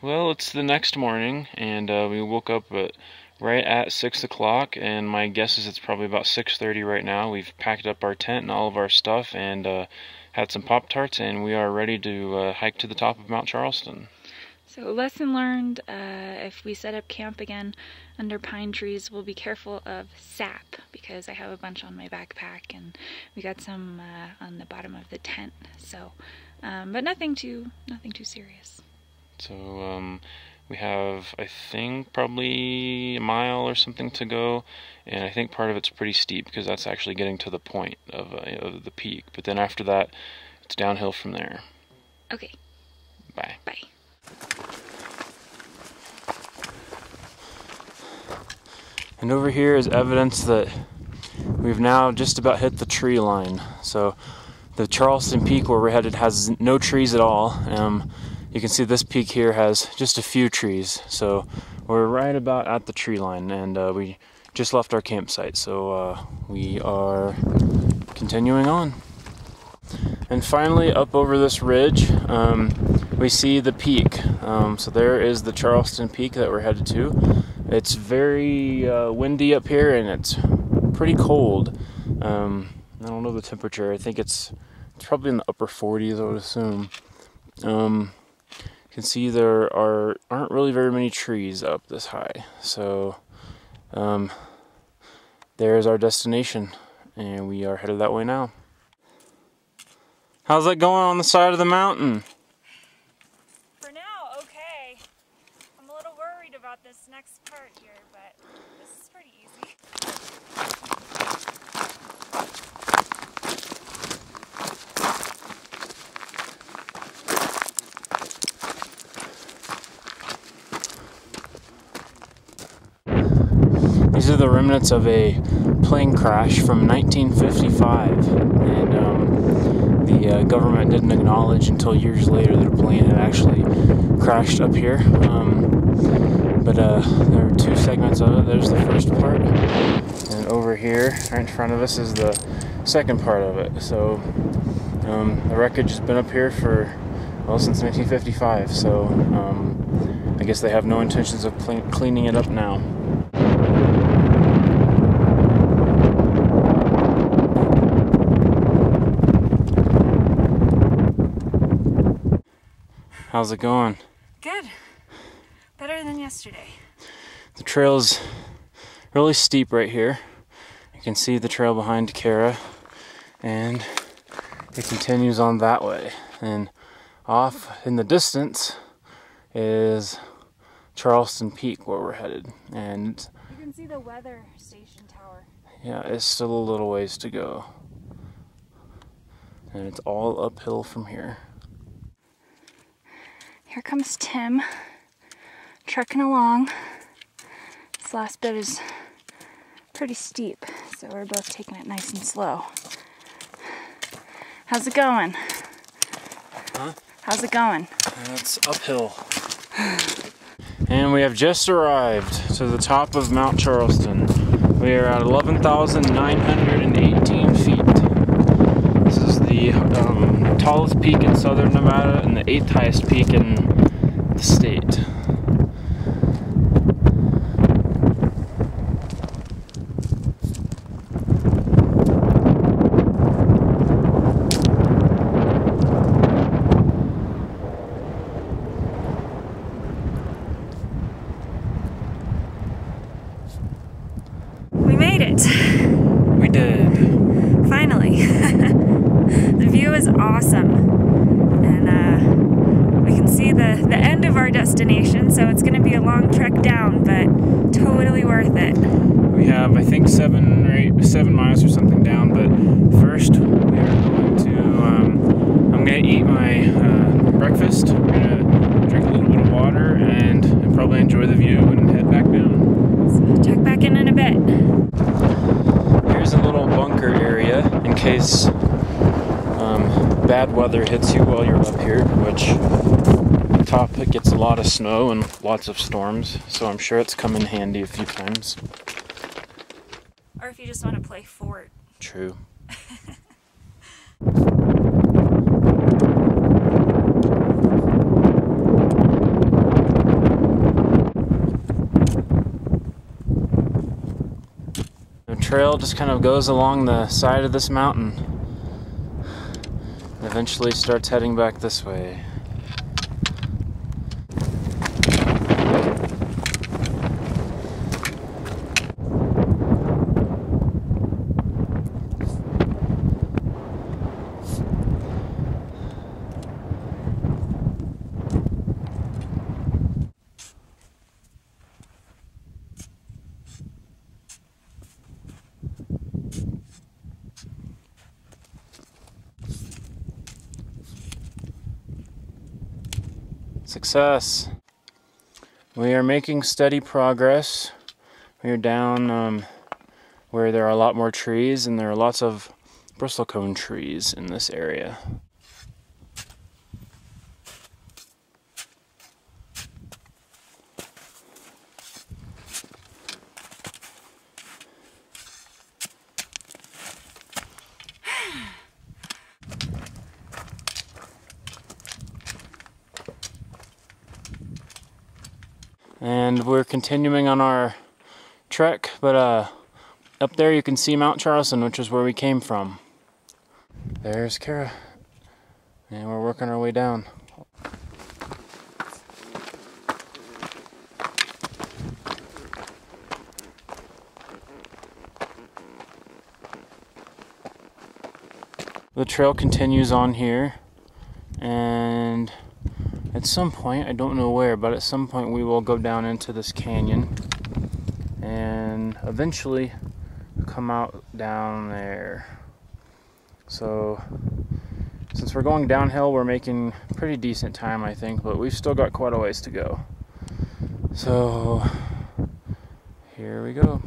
Well, it's the next morning, and we woke up right at 6 o'clock, and my guess is it's probably about 6:30 right now. We've packed up our tent and all of our stuff, and had some Pop-Tarts, and we are ready to hike to the top of Mount Charleston. So lesson learned, if we set up camp again under pine trees, we'll be careful of sap, because I have a bunch on my backpack, and we got some on the bottom of the tent. So, but nothing too serious. So we have, I think, probably a mile or something to go, and I think part of it's pretty steep because that's actually getting to the point of the peak. But then after that, it's downhill from there. Okay. Bye. Bye. And over here is evidence that we've now just about hit the tree line. So the Charleston peak where we're headed has no trees at all. You can see this peak here has just a few trees. So we're right about at the tree line, and we just left our campsite. So we are continuing on. And finally, up over this ridge, we see the peak. So there is the Charleston peak that we're headed to. It's very windy up here, and it's pretty cold. I don't know the temperature. I think it's probably in the upper 40s, I would assume. You can see there aren't really very many trees up this high. So there's our destination, and we are headed that way now. How's that going on the side of the mountain? For now, okay. I'm a little worried about this next part here, but this is pretty easy. These are the remnants of a plane crash from 1955, and the government didn't acknowledge until years later that a plane had actually crashed up here. But there are two segments of it. There's the first part, and over here, right in front of us, is the second part of it. So the wreckage has been up here for, well, since 1955. So I guess they have no intentions of cleaning it up now. How's it going? Good. Better than yesterday. The trail's really steep right here. You can see the trail behind Kara, and it continues on that way. And off in the distance is Charleston Peak, where we're headed. And you can see the weather station tower. Yeah, it's still a little ways to go. And it's all uphill from here. Here comes Tim, trucking along. This last bit is pretty steep, so we're both taking it nice and slow. How's it going? Huh? How's it going? It's uphill. And we have just arrived to the top of Mount Charleston. We are at 11,918 feet. This is the tallest peak in southern Nevada and the 8th highest peak in the state. We made it! We did. Finally. The view is awesome, and we can see the end of our destination, so it's going to be a long trek down, but totally worth it. We have, I think, 7 miles or something down, but first we are going to, I'm going to eat my breakfast, we're going to drink a little bit of water, and probably enjoy the view and head back down. So check back in a bit. Here's a little bunker area in case bad weather hits you while you're up here, which the top it gets a lot of snow and lots of storms, so I'm sure it's come in handy a few times. Or if you just want to play fort. True. trail just kind of goes along the side of this mountain and eventually starts heading back this way. Success. We are making steady progress. We are down where there are a lot more trees, and there are lots of bristlecone trees in this area. And we're continuing on our trek, but up there you can see Mount Charleston, which is where we came from. There's Kara, and we're working our way down. The trail continues on here, and at some point, I don't know where, but at some point we will go down into this canyon and eventually come out down there. So since we're going downhill, we're making pretty decent time, I think, but we've still got quite a ways to go. So here we go.